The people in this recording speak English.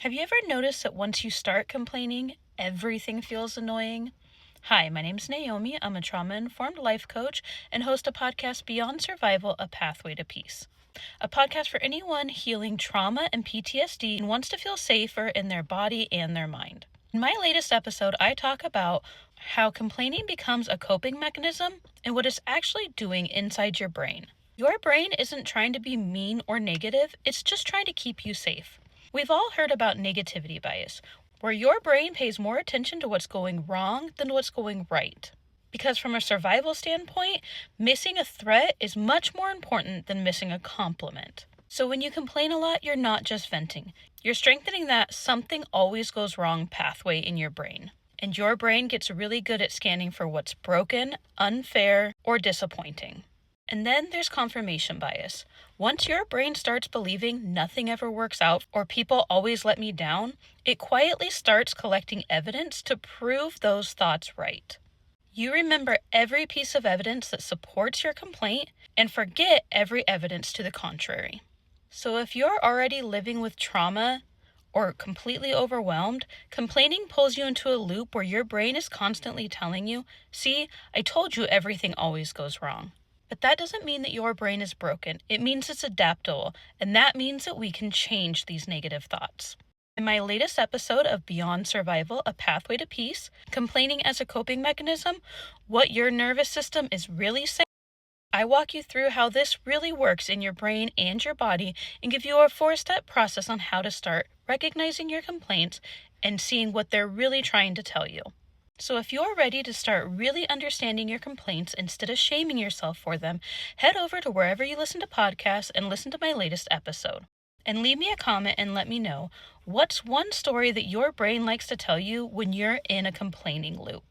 Have you ever noticed that once you start complaining, everything feels annoying? Hi, my name's Naomi. I'm a trauma-informed life coach and host a podcast, Beyond Survival, A Pathway to Peace. A podcast for anyone healing trauma and PTSD and wants to feel safer in their body and their mind. In my latest episode, I talk about how complaining becomes a coping mechanism and what it's actually doing inside your brain. Your brain isn't trying to be mean or negative, it's just trying to keep you safe. We've all heard about negativity bias, where your brain pays more attention to what's going wrong than what's going right. Because from a survival standpoint, missing a threat is much more important than missing a compliment. So when you complain a lot, you're not just venting. You're strengthening that something always goes wrong pathway in your brain. And your brain gets really good at scanning for what's broken, unfair, or disappointing. And then there's confirmation bias. Once your brain starts believing nothing ever works out or people always let me down, it quietly starts collecting evidence to prove those thoughts right. You remember every piece of evidence that supports your complaint and forget every evidence to the contrary. So if you're already living with trauma or completely overwhelmed, complaining pulls you into a loop where your brain is constantly telling you, "See, I told you everything always goes wrong." But that doesn't mean that your brain is broken. It means it's adaptable, and that means that we can change these negative thoughts. In my latest episode of Beyond Survival, A Pathway to Peace, Complaining as a Coping Mechanism, What Your Nervous System is Really Saying, I walk you through how this really works in your brain and your body and give you a 4-step process on how to start recognizing your complaints and seeing what they're really trying to tell you. So if you're ready to start really understanding your complaints instead of shaming yourself for them, head over to wherever you listen to podcasts and listen to my latest episode. And leave me a comment and let me know, what's one story that your brain likes to tell you when you're in a complaining loop?